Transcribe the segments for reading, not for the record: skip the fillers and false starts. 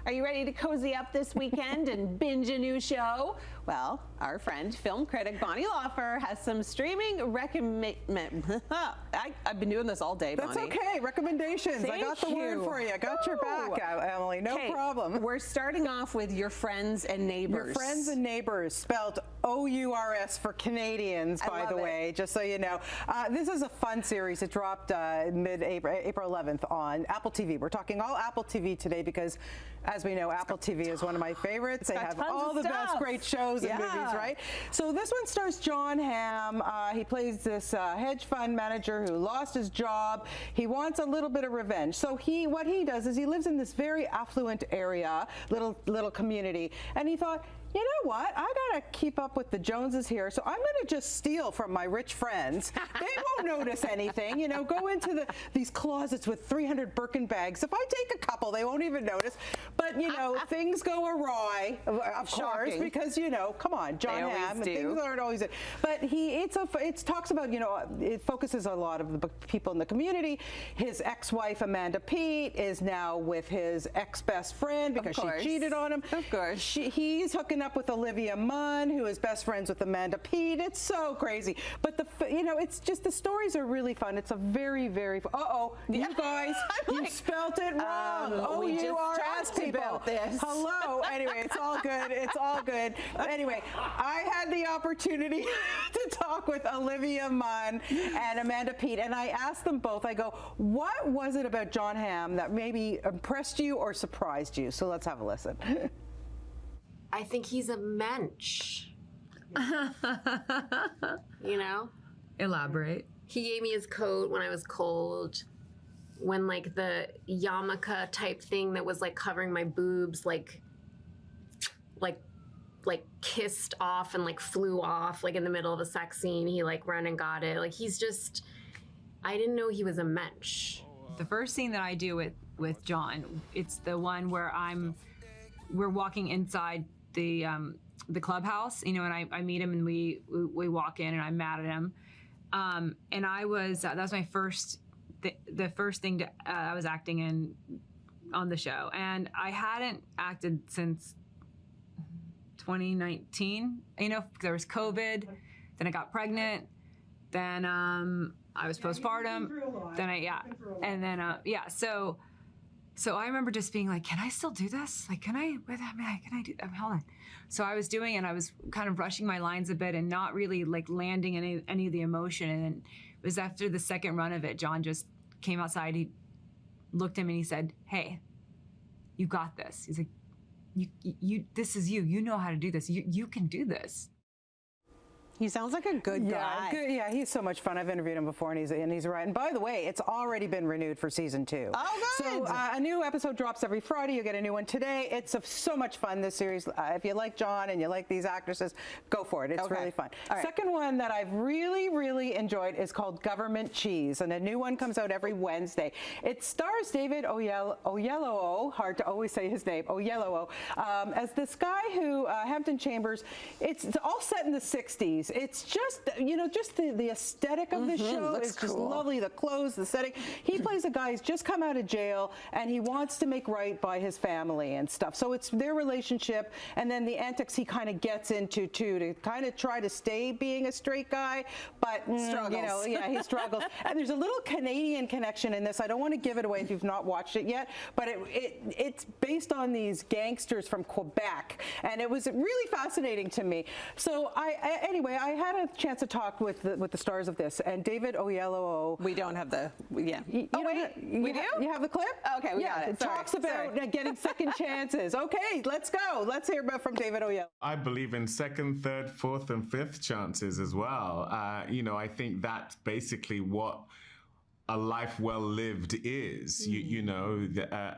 Are you ready to cozy up this weekend and binge a new show? Well, our friend, film critic Bonnie Laufer has some streaming I've been doing this all day, Bonnie. That's okay. Recommendations. Thank I got the word for you. I got your back, Emily. No problem. We're starting off with Your Friends and Neighbors. Your Friends and Neighbors, spelled O-U-R-S for Canadians, by the way, just so you know. This is a fun series. It dropped mid-April, April 11th on Apple TV. We're talking all Apple TV today because, as we know, Apple TV is one of my favorites. They have all the best great shows and movies, right? So this one stars John Hamm. He plays this hedge fund manager who lost his job. He wants a little bit of revenge. So what he does is he lives in this very affluent area, little community, and he thought, you know what? I gotta keep up with the Joneses here, so I'm gonna just steal from my rich friends. They won't notice anything. You know, go into these closets with 300 Birkin bags. If I take a couple, they won't even notice. But you know, things go awry, of course, because you know, come on, John Hamm. Things aren't always. But it talks about, you know, it focuses a lot of the people in the community. His ex-wife Amanda Peet is now with his ex-best friend because she cheated on him. Of course, he's hooking up with Olivia Munn, who is best friends with Amanda Peet. It's so crazy, but you know, it's just the stories are really fun. It's a very, very you guys, you spelt it wrong. O-U-R-S, people. Hello. Anyway, it's all good. It's all good. Anyway, I had the opportunity to talk with Olivia Munn and Amanda Peet, and I asked them both. I go, what was it about John Hamm that maybe impressed you or surprised you? So let's have a listen. I think he's a mensch. You know? Elaborate. He gave me his coat when I was cold. When like the yarmulke type thing that was like covering my boobs, like kissed off and like flew off like in the middle of a sex scene. He like ran and got it. Like he's just, I didn't know he was a mensch. The first scene that I do with John, it's the one where we're walking inside the clubhouse, you know, and I meet him and we walk in and I'm mad at him, and I was that was my first the first thing I was acting in on the show, and I hadn't acted since 2019, you know, there was COVID, then I got pregnant, then I was postpartum, then So I remember just being like, can I still do this? Like, can I do, hold on. So I was doing it, I was kind of rushing my lines a bit and not really like landing any of the emotion. And it was after the second run of it, John just came outside, he looked at me and he said, hey, you got this. He's like, this is you know how to do this. You can do this. He sounds like a good guy. Yeah, he's so much fun. I've interviewed him before, and he's right. And by the way, it's already been renewed for season 2. Oh, good. So a new episode drops every Friday. You get a new one today. It's so much fun, this series. If you like John and you like these actresses, go for it. It's really fun. Second one that I've really, really enjoyed is called Government Cheese, and a new one comes out every Wednesday. It stars David Oyelowo, hard to always say his name, Oyelowo, as this guy who, Hampton Chambers, it's all set in the 60s. It's just, you know, just the aesthetic of the show is just lovely. The clothes, the setting. He plays a guy who's just come out of jail and he wants to make right by his family and stuff. So it's their relationship and then the antics he kind of gets into too, to kind of try to stay being a straight guy, but struggles. You know, yeah, he struggles. And there's a little Canadian connection in this. I don't want to give it away if you've not watched it yet, but it's based on these gangsters from Quebec, and it was really fascinating to me. So anyway, I had a chance to talk with the stars of this, and David Oyelowo. We don't have the, we do? You have the clip? Okay, we got it. It talks about getting second chances. Okay, let's go. Let's hear about from David Oyelowo. I believe in second, third, fourth, and fifth chances as well. You know, I think that's basically what a life well lived is. You know,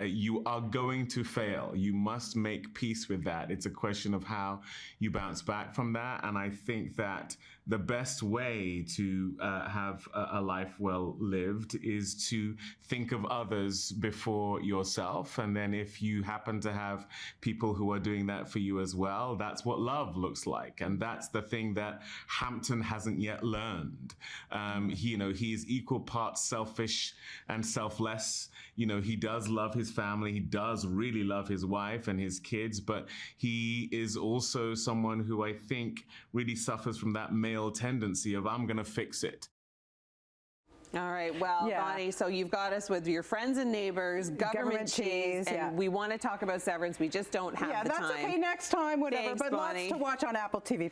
you are going to fail. You must make peace with that. It's a question of how you bounce back from that. And I think that the best way to have a life well lived is to think of others before yourself. And then if you happen to have people who are doing that for you as well, that's what love looks like. And that's the thing that Hampton hasn't yet learned. You know, he's equal parts selfish and selfless. You know, he does love his family. He does really love his wife and his kids, but he is also someone who I think really suffers from that male tendency of, I'm going to fix it. All right, well, Yeah. Bonnie, so you've got us with your friends and neighbors, government cheese, and yeah. we want to talk about Severance. We just don't have the time. Yeah, that's okay next time, whatever. Thanks, but Bonnie. lots to watch on Apple TV+.